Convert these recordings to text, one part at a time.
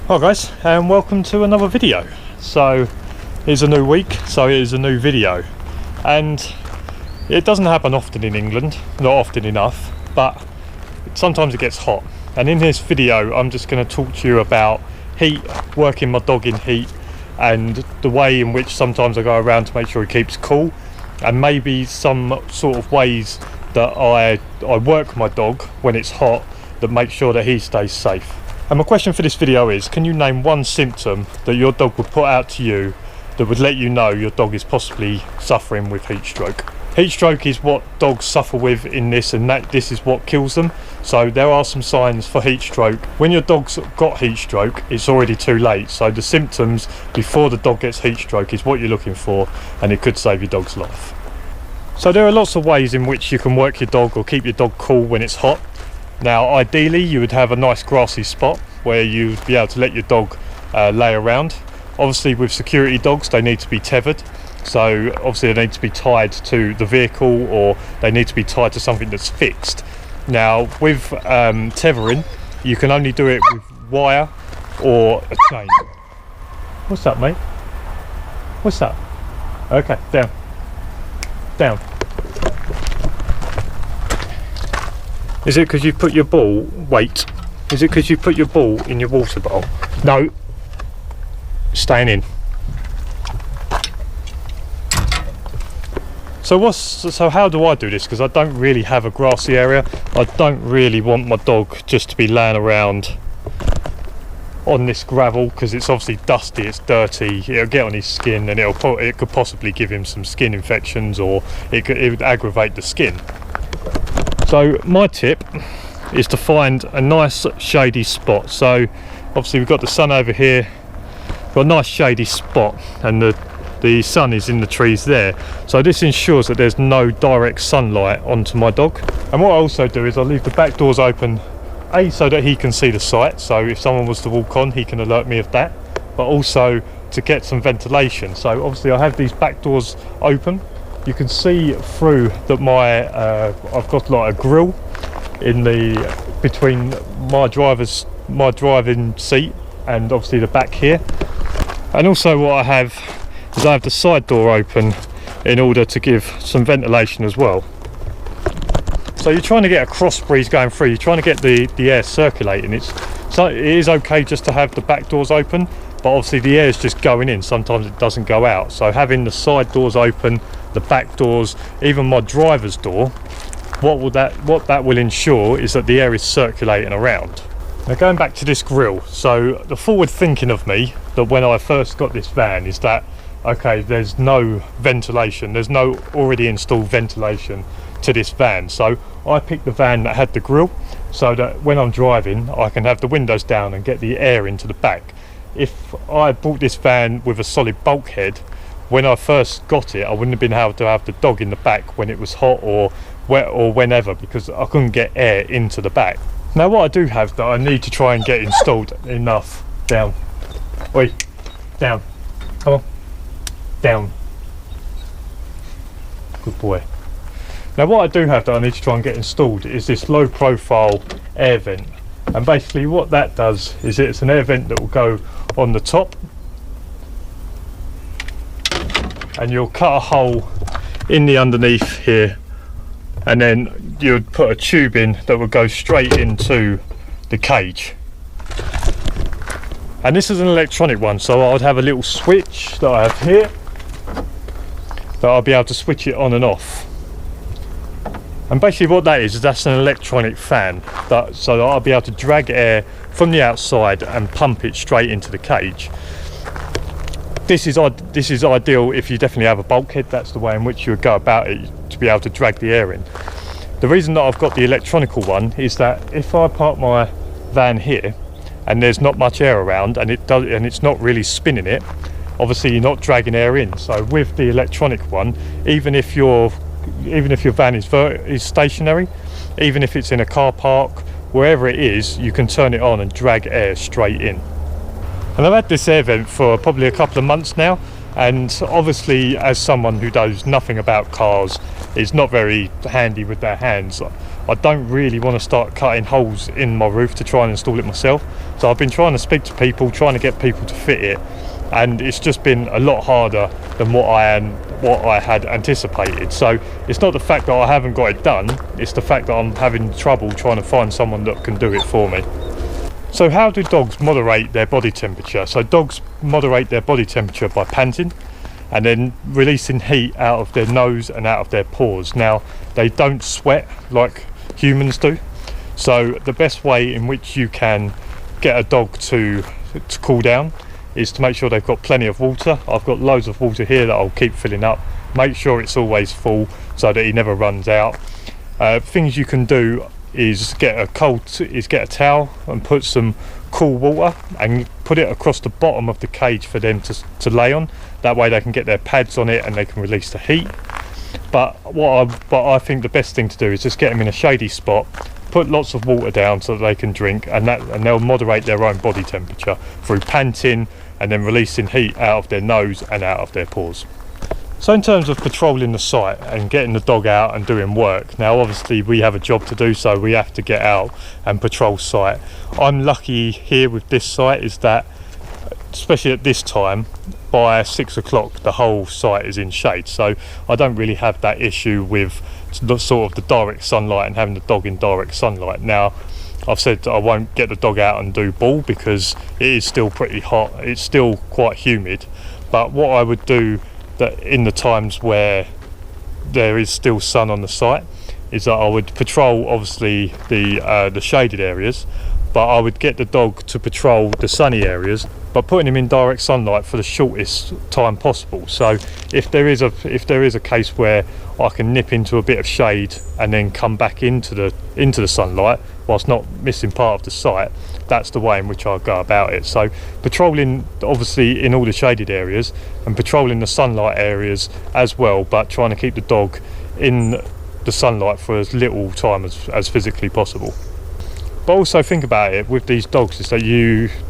Hi guys, and welcome to another video. So it's a new week, so it is a new video, and it doesn't happen often in England, not often enough, but sometimes it gets hot. And in this video I'm just going to talk to you about heat, working my dog in heat, and the way in which sometimes I go around to make sure he keeps cool, and maybe some sort of ways that I work my dog when it's hot that make sure that he stays safe. And my question for this video is, can you name one symptom that your dog would put out to you that would let you know your dog is possibly suffering with heat stroke? Heat stroke is what dogs suffer with in this, and this is what kills them. So there are some signs for heat stroke. When your dog's got heat stroke, it's already too late. So the symptoms before the dog gets heat stroke is what you're looking for, and it could save your dog's life. So there are lots of ways in which you can work your dog or keep your dog cool when it's hot. Now ideally you would have a nice grassy spot where you'd be able to let your dog lay around. Obviously with security dogs they need to be tethered, so obviously they need to be tied to the vehicle, or they need to be tied to something that's fixed. Now with tethering you can only do it with wire or a chain. What's that, mate? What's that? Okay, down. Is it because you put your ball, wait, is it because you put your ball in your water bowl? No, staying in. So how do I do this? Because I don't really have a grassy area. I don't really want my dog just to be laying around on this gravel, because it's obviously dusty, it's dirty, it'll get on his skin, and it could possibly give him some skin infections, or it would aggravate the skin. So my tip is to find a nice shady spot. So obviously we've got the sun over here, got a nice shady spot, and the sun is in the trees there. So this ensures that there's no direct sunlight onto my dog. And what I also do is I leave the back doors open, so that he can see the site, so if someone was to walk on he can alert me of that, but also to get some ventilation. So obviously I have these back doors open. You can see through that I've got like a grill in between my driving seat and obviously the back here. And also what I have is I have the side door open in order to give some ventilation as well. So you're trying to get a cross breeze going through, you're trying to get the air circulating. It is okay just to have the back doors open, but obviously the air is just going in, sometimes it doesn't go out. So having the side doors open, the back doors, even my driver's door, what that will ensure is that the air is circulating around. Now going back to this grill, so the forward thinking of me that when I first got this van is that, okay, there's no ventilation, there's no already installed ventilation to this van, so I picked the van that had the grill, so that when I'm driving I can have the windows down and get the air into the back. If I bought this van with a solid bulkhead, when I first got it I wouldn't have been able to have the dog in the back when it was hot or wet or whenever, because I couldn't get air into the back. Now what I do have that I need to try and get installed enough, down, oi, down, come on, down, good boy. Now what I do have that I need to try and get installed is this low profile air vent, and basically what that does is it's an air vent that will go on the top, and you'll cut a hole in the underneath here, and then you'd put a tube in that would go straight into the cage. And this is an electronic one, so I'd have a little switch that I have here that I'll be able to switch it on and off. And basically what that is that's an electronic fan, so that I'll be able to drag air from the outside and pump it straight into the cage. This is ideal if you definitely have a bulkhead. That's the way in which you would go about it, to be able to drag the air in. The reason that I've got the electronical one is that if I park my van here and there's not much air around and it's not really spinning it, obviously you're not dragging air in. So with the electronic one, even if your van is stationary, even if it's in a car park, wherever it is, you can turn it on and drag air straight in. And I've had this air vent for probably a couple of months now, and obviously as someone who knows nothing about cars, is not very handy with their hands, I don't really want to start cutting holes in my roof to try and install it myself. So I've been trying to speak to people, trying to get people to fit it, and it's just been a lot harder than what I had anticipated. So it's not the fact that I haven't got it done, it's the fact that I'm having trouble trying to find someone that can do it for me. So how do dogs moderate their body temperature? So dogs moderate their body temperature by panting and then releasing heat out of their nose and out of their pores. Now, they don't sweat like humans do, so the best way in which you can get a dog to cool down is to make sure they've got plenty of water. I've got loads of water here that I'll keep filling up. Make sure it's always full so that he never runs out. Things you can do is get a towel and put some cool water and put it across the bottom of the cage for them to lay on. That way they can get their pads on it and they can release the heat. But I think the best thing to do is just get them in a shady spot, put lots of water down so that they can drink, and they'll moderate their own body temperature through panting and then releasing heat out of their nose and out of their pores. So in terms of patrolling the site and getting the dog out and doing work, now obviously we have a job to do, so we have to get out and patrol site. I'm lucky here with this site is that, especially at this time, by 6 o'clock the whole site is in shade, so I don't really have that issue with the sort of the direct sunlight and having the dog in direct sunlight. Now I've said I won't get the dog out and do ball because it is still pretty hot, it's still quite humid, but what I would do that in the times where there is still sun on the site is that I would patrol obviously the shaded areas, but I would get the dog to patrol the sunny areas by putting him in direct sunlight for the shortest time possible. So if there is a case where I can nip into a bit of shade and then come back into the sunlight whilst not missing part of the site, that's the way in which I go about it. So patrolling obviously in all the shaded areas and patrolling the sunlight areas as well, but trying to keep the dog in the sunlight for as little time as physically possible. But also think about it with these dogs is that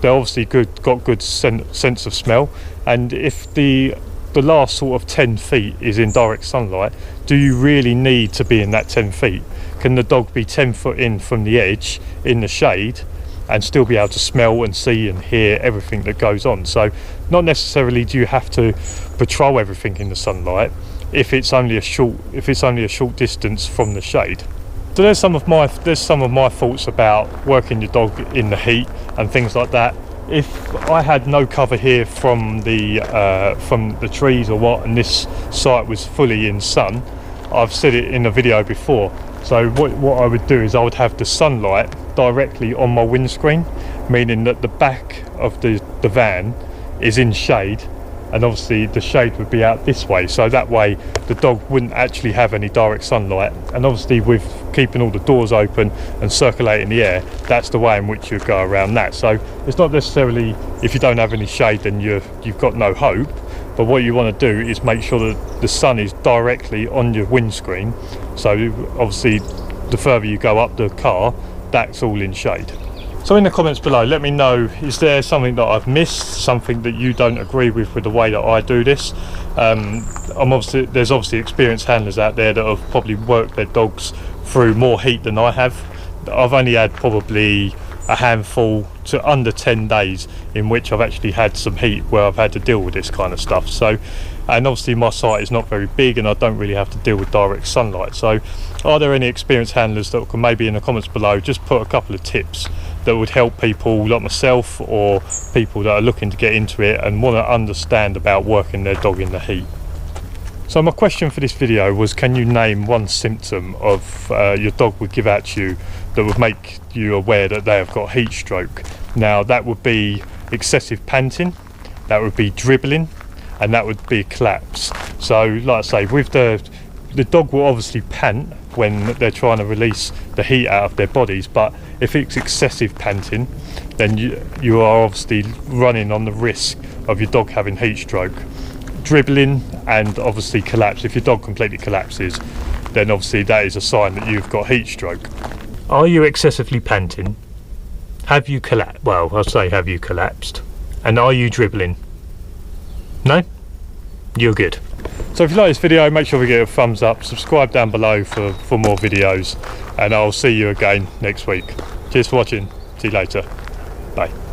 they're obviously got good sense of smell, and if the last sort of 10 feet is in direct sunlight, do you really need to be in that 10 feet? Can the dog be 10 foot in from the edge in the shade and still be able to smell and see and hear everything that goes on? So not necessarily do you have to patrol everything in the sunlight if it's only a short distance from the shade. So there's some of my thoughts about working your dog in the heat and things like that. If I had no cover here from the trees or what, and this site was fully in sun, I've said it in a video before. So what I would do is I would have the sunlight directly on my windscreen, meaning that the back of the van is in shade, and obviously the shade would be out this way, so that way the dog wouldn't actually have any direct sunlight. And obviously with keeping all the doors open and circulating the air, that's the way in which you go around that. So it's not necessarily if you don't have any shade then you've got no hope, but what you want to do is make sure that the sun is directly on your windscreen, so obviously the further you go up the car, that's all in shade. So in the comments below, let me know, is there something that I've missed, something that you don't agree with the way that I do this? There's obviously experienced handlers out there that have probably worked their dogs through more heat than I have. I've only had probably a handful to under 10 days in which I've actually had some heat where I've had to deal with this kind of stuff. So, and obviously my site is not very big and I don't really have to deal with direct sunlight. So are there any experienced handlers that can maybe in the comments below just put a couple of tips that would help people like myself or people that are looking to get into it and want to understand about working their dog in the heat? So my question for this video was, can you name one symptom of your dog would give out to you that would make you aware that they have got heat stroke? Now that would be excessive panting, that would be dribbling, and that would be collapse. So like I say, with the dog will obviously pant when they're trying to release the heat out of their bodies, but if it's excessive panting, then you are obviously running on the risk of your dog having heat stroke. Dribbling and obviously collapse. If your dog completely collapses, then obviously that is a sign that you've got heat stroke. Are you excessively panting? Have you collapsed? Well, I'll say have you collapsed? And are you dribbling? No? You're good. So if you like this video, make sure to give it a thumbs up, subscribe down below for more videos, and I'll see you again next week. Cheers for watching, see you later, bye.